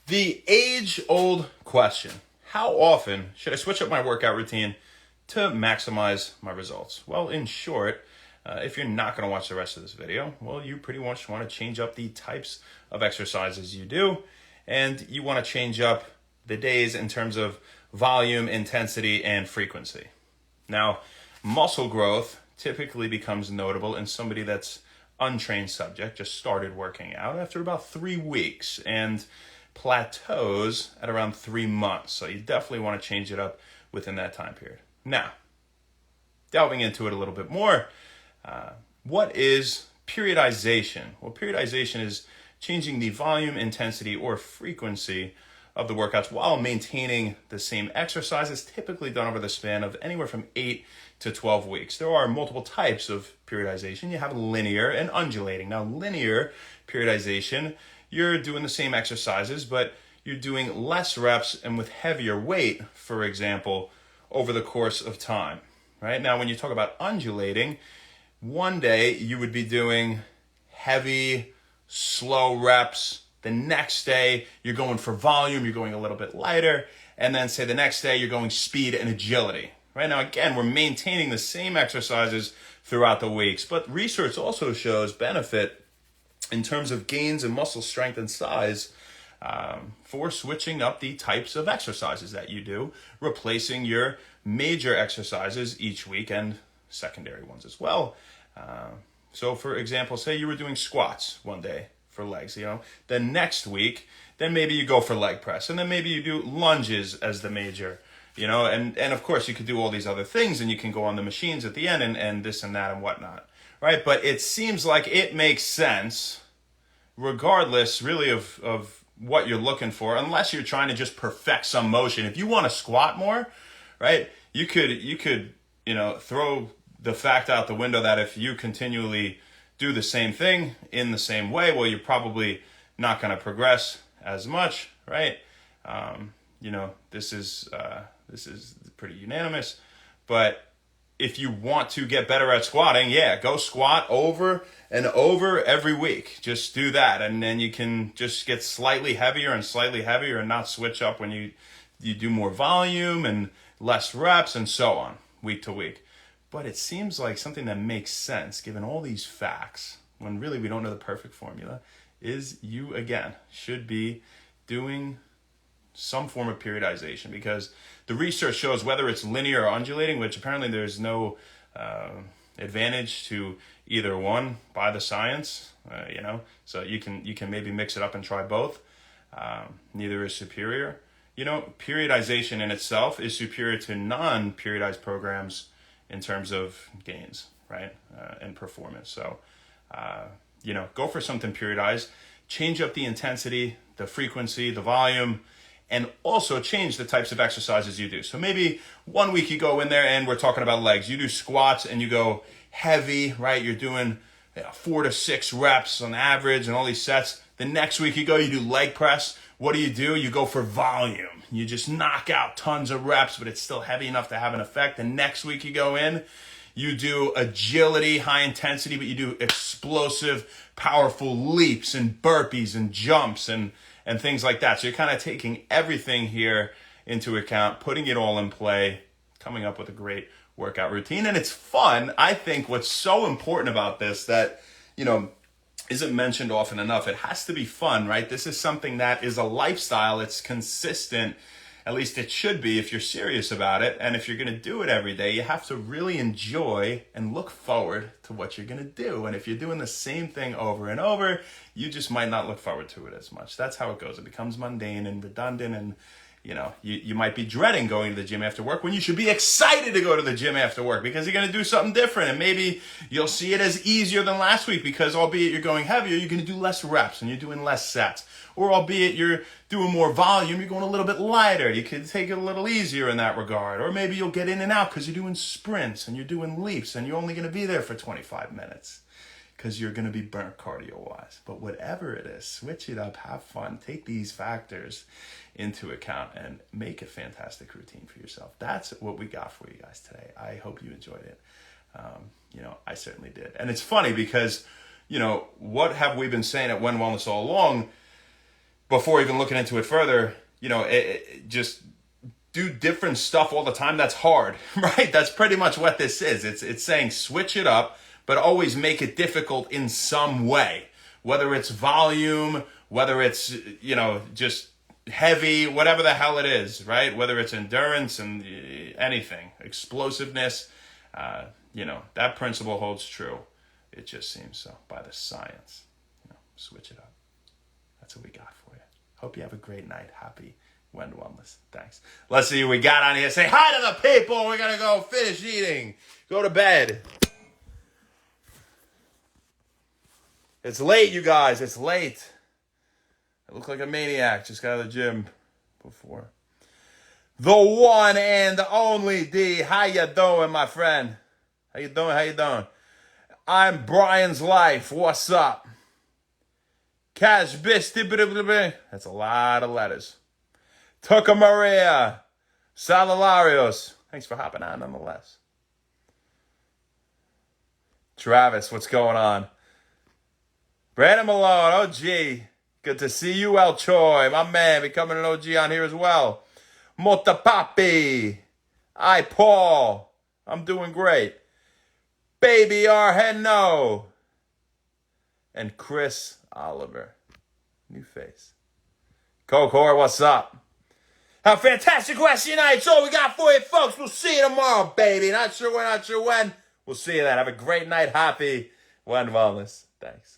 The age-old question: how often should I switch up my workout routine to maximize my results? Well, in short, if you're not going to watch the rest of this video, well, you pretty much want to change up the types of exercises you do, and you want to change up the days in terms of volume, intensity, and frequency. Now, muscle growth typically becomes notable in somebody that's untrained subject, just started working out after about 3 weeks, and plateaus at around 3 months. So you definitely want to change it up within that time period. Now, delving into it a little bit more, what is periodization? Well, periodization is changing the volume, intensity, or frequency of the workouts while maintaining the same exercises, typically done over the span of anywhere from 8 to 12 weeks. There are multiple types of periodization. You have linear and undulating. Now, linear periodization, you're doing the same exercises, but you're doing less reps and with heavier weight, for example, over the course of time, right? Now, when you talk about undulating, one day you would be doing heavy, slow reps. The next day you're going for volume, you're going a little bit lighter. And then say the next day you're going speed and agility. Right now, again, we're maintaining the same exercises throughout the weeks, but research also shows benefit in terms of gains in muscle strength and size for switching up the types of exercises that you do, replacing your major exercises each week and secondary ones as well. So for example, say you were doing squats one day for legs, the next week, then maybe you go for leg press, and then maybe you do lunges as the major, and of course you could do all these other things, and you can go on the machines at the end and this and that and whatnot. Right, but it seems like it makes sense, regardless really of what you're looking for, unless you're trying to just perfect some motion. If you want to squat more, right, you could throw the fact out the window that if you continually do the same thing in the same way, well, you're probably not going to progress as much, right? This is pretty unanimous, but if you want to get better at squatting, go squat over and over every week. Just do that. And then you can just get slightly heavier and not switch up when you do more volume and less reps and so on, week to week. But it seems like something that makes sense, given all these facts, when really we don't know the perfect formula, is you, again, should be doing some form of periodization, because the research shows whether it's linear or undulating, which apparently there's no advantage to either one by the science, so you can maybe mix it up and try both. Neither is superior. Periodization in itself is superior to non-periodized programs in terms of gains, right, and performance. So, go for something periodized, change up the intensity, the frequency, the volume, and also change the types of exercises you do. So maybe 1 week you go in there and we're talking about legs. You do squats and you go heavy, right? You're doing 4 to 6 reps on average and all these sets. The next week you do leg press. What do? You go for volume. You just knock out tons of reps, but it's still heavy enough to have an effect. The next week you go in, you do agility, high intensity, but you do explosive, powerful leaps and burpees and jumps and things like that. So you're kind of taking everything here into account, putting it all in play, coming up with a great workout routine. And it's fun. I think what's so important about this that, isn't mentioned often enough, it has to be fun, right? This is something that is a lifestyle. It's consistent. At least it should be if you're serious about it. And if you're going to do it every day, you have to really enjoy and look forward to what you're going to do. And if you're doing the same thing over and over, you just might not look forward to it as much. That's how it goes. It becomes mundane and redundant, and you might be dreading going to the gym after work when you should be excited to go to the gym after work, because you're going to do something different, and maybe you'll see it as easier than last week because albeit you're going heavier, you're going to do less reps and you're doing less sets. Or albeit you're doing more volume, you're going a little bit lighter. You can take it a little easier in that regard. Or maybe you'll get in and out because you're doing sprints and you're doing leaps and you're only going to be there for 25 minutes because you're going to be burnt cardio-wise. But whatever it is, switch it up, have fun, take these factors into account and make a fantastic routine for yourself. That's what we got for you guys today. I hope you enjoyed it. I certainly did. And it's funny because, what have we been saying at When Wellness all along? before even looking into it further, just do different stuff all the time. That's hard, right? That's pretty much what this is. It's saying switch it up, but always make it difficult in some way. Whether it's volume, whether it's, just heavy, whatever the hell it is, right? Whether it's endurance and anything, explosiveness, that principle holds true. It just seems so by the science. Switch it up. That's what we got for you. Hope you have a great night. Happy When Wellness. Thanks. Let's see what we got on here. Say hi to the people. We're going to go finish eating. Go to bed. It's late, you guys. It's late. I look like a maniac. Just got out of the gym before. The one and the only D. How you doing, my friend? How you doing? I'm Brian's Life. What's up? Cash Bisti. That's a lot of letters. Tuca Maria. Salalarios. Thanks for hopping on nonetheless. Travis, what's going on? Brandon Malone, OG. Good to see you, El Choi. My man, becoming an OG on here as well. Motapapi. I, Paul. I'm doing great. Baby Arheno. And Chris Oliver. New face. Kokor, what's up? Have a fantastic rest of your night. That's all we got for you, folks. We'll see you tomorrow, baby. Not sure when. We'll see you then. Have a great night. Happy When Wellness. Thanks.